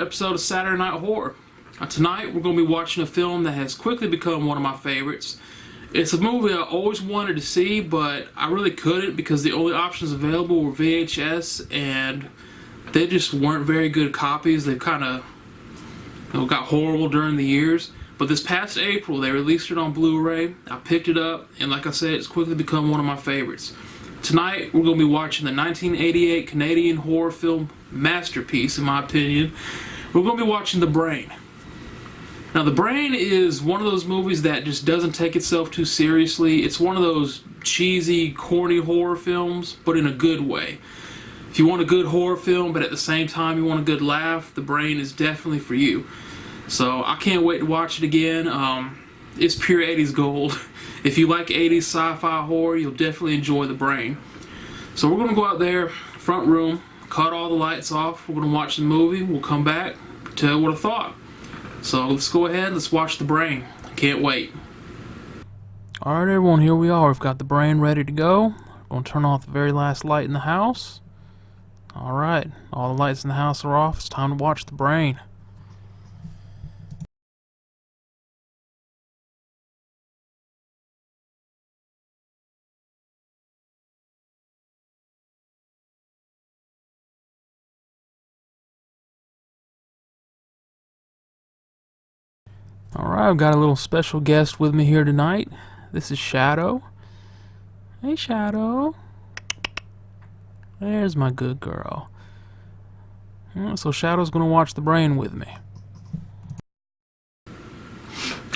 episode of Saturday Night Horror. Tonight we're going to be watching a film that has quickly become one of my favorites. It's a movie I always wanted to see, but I really couldn't because the only options available were VHS, and they just weren't very good copies. They kind of got horrible during the years. But this past April, they released it on Blu-ray. I picked it up, and like I said, it's quickly become one of my favorites. Tonight, we're going to be watching the 1988 Canadian horror film masterpiece, in my opinion. We're going to be watching The Brain. Now, The Brain is one of those movies that just doesn't take itself too seriously. It's one of those cheesy, corny horror films, but in a good way. If you want a good horror film, but at the same time you want a good laugh, The Brain is definitely for you. So I can't wait to watch it again. It's pure 80s gold. If you like 80s sci-fi horror, you'll definitely enjoy The Brain. So we're going to go out there, front room, cut all the lights off. We're going to watch the movie. We'll come back, tell you what I thought. So let's go ahead, let's watch The Brain. Can't wait. Alright everyone, here we are. We've got The Brain ready to go. We're going to turn off the very last light in the house. Alright, all the lights in the house are off. It's time to watch The Brain. Alright, I've got a little special guest with me here tonight. This is Shadow. Hey Shadow. There's my good girl. So Shadow's going to watch The Brain with me.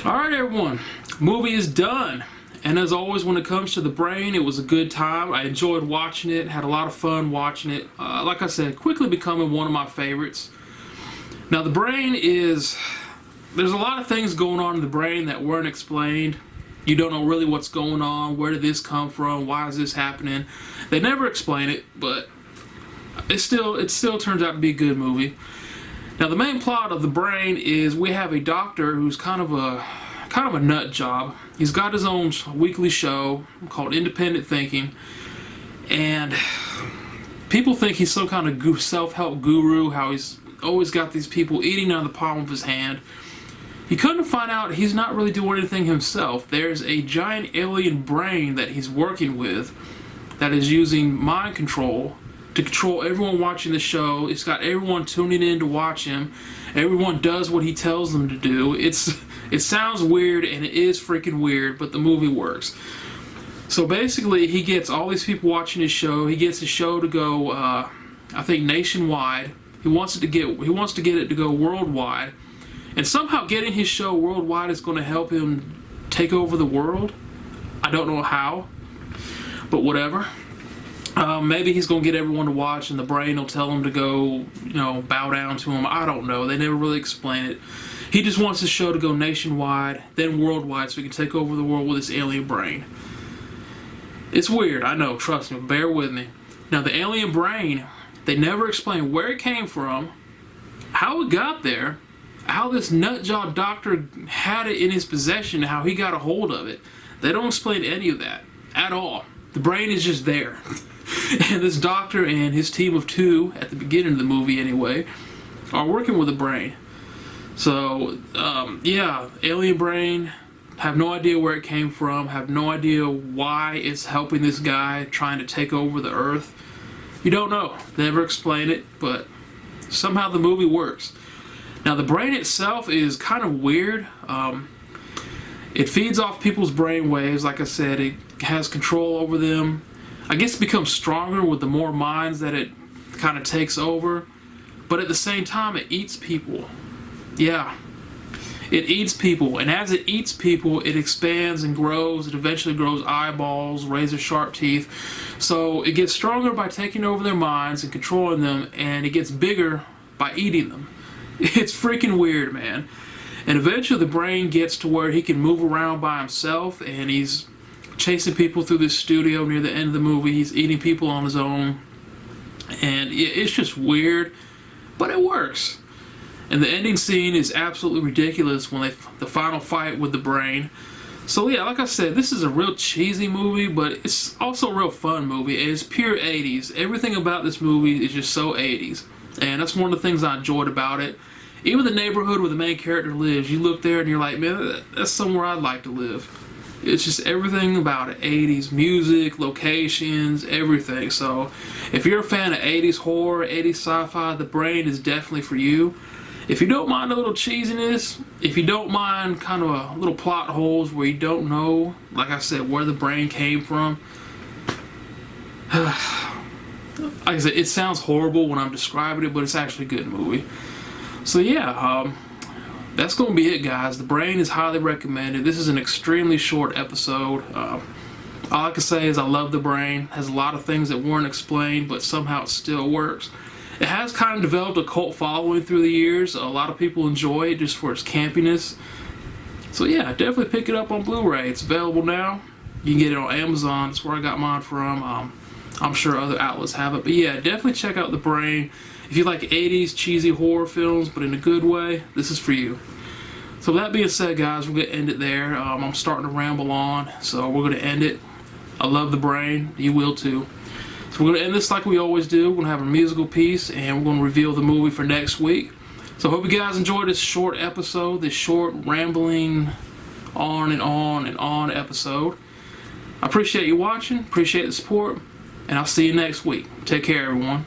Alright everyone, movie is done. And as always, when it comes to The Brain, it was a good time. I enjoyed watching it, had a lot of fun watching it. Like I said, quickly becoming one of my favorites. Now The Brain is... There's a lot of things going on in The Brain that weren't explained. You don't know really what's going on, where did this come from, why is this happening. They never explain it, but it still turns out to be a good movie. Now the main plot of The Brain is we have a doctor who's kind of a nut job. He's got his own weekly show called Independent Thinking, and people think he's some kind of self-help guru, how he's always got these people eating out of the palm of his hand. You come to find out he's not really doing anything himself. There's a giant alien brain that he's working with that is using mind control to control everyone watching the show. It's got everyone tuning in to watch him. Everyone does what he tells them to do. It sounds weird, and it is freaking weird, but the movie works. So basically, he gets all these people watching his show. He gets his show to go, I think, nationwide. He wants to get it to go worldwide. And somehow getting his show worldwide is going to help him take over the world. I don't know how, but whatever. Maybe he's going to get everyone to watch, and The Brain will tell him to go, bow down to him. I don't know. They never really explain it. He just wants his show to go nationwide, then worldwide, so he can take over the world with this alien brain. It's weird, I know. Trust me. Bear with me. Now, the alien brain, they never explain where it came from, how it got there, how this nutjob doctor had it in his possession, how he got a hold of it. They don't explain any of that at all. The brain is just there. And this doctor and his team of two, at the beginning of the movie anyway, are working with the brain. So, yeah, alien brain, have no idea where it came from, have no idea why it's helping this guy trying to take over the Earth. You don't know. They never explain it, but somehow the movie works. Now, the brain itself is kind of weird. It feeds off people's brain waves. Like I said, it has control over them. I guess it becomes stronger with the more minds that it kind of takes over. But at the same time, it eats people. Yeah. It eats people. And as it eats people, it expands and grows. It eventually grows eyeballs, razor-sharp teeth. So it gets stronger by taking over their minds and controlling them. And it gets bigger by eating them. It's freaking weird, man. And eventually the brain gets to where he can move around by himself, and he's chasing people through this studio near the end of the movie. He's eating people on his own. And it's just weird, but it works. And the ending scene is absolutely ridiculous when the final fight with the brain. So yeah, like I said, this is a real cheesy movie, but it's also a real fun movie. It's pure 80s. Everything about this movie is just so 80s. And that's one of the things I enjoyed about it. Even the neighborhood where the main character lives, you look there and you're like, man, that's somewhere I'd like to live. It's just everything about it. 80s music, locations, everything. So if you're a fan of 80s horror, 80s sci-fi, The Brain is definitely for you. If you don't mind a little cheesiness, if you don't mind kind of a little plot holes where you don't know, like I said, where the brain came from. Like I said, it sounds horrible when I'm describing it, but it's actually a good movie. So yeah, that's going to be it, guys. The Brain is highly recommended. This is an extremely short episode. All I can say is I love The Brain. It has a lot of things that weren't explained, but somehow it still works. It has kind of developed a cult following through the years. A lot of people enjoy it just for its campiness. So yeah, definitely pick it up on Blu-ray. It's available now. You can get it on Amazon. That's where I got mine from. I'm sure other outlets have it. But yeah, definitely check out The Brain. If you like 80s cheesy horror films, but in a good way, this is for you. So with that being said, guys, we're going to end it there. I'm starting to ramble on, so we're going to end it. I love The Brain. You will too. So we're going to end this like we always do. We're going to have a musical piece, and we're going to reveal the movie for next week. So I hope you guys enjoyed this short episode, this short rambling on and on and on episode. I appreciate you watching, appreciate the support, and I'll see you next week. Take care, everyone.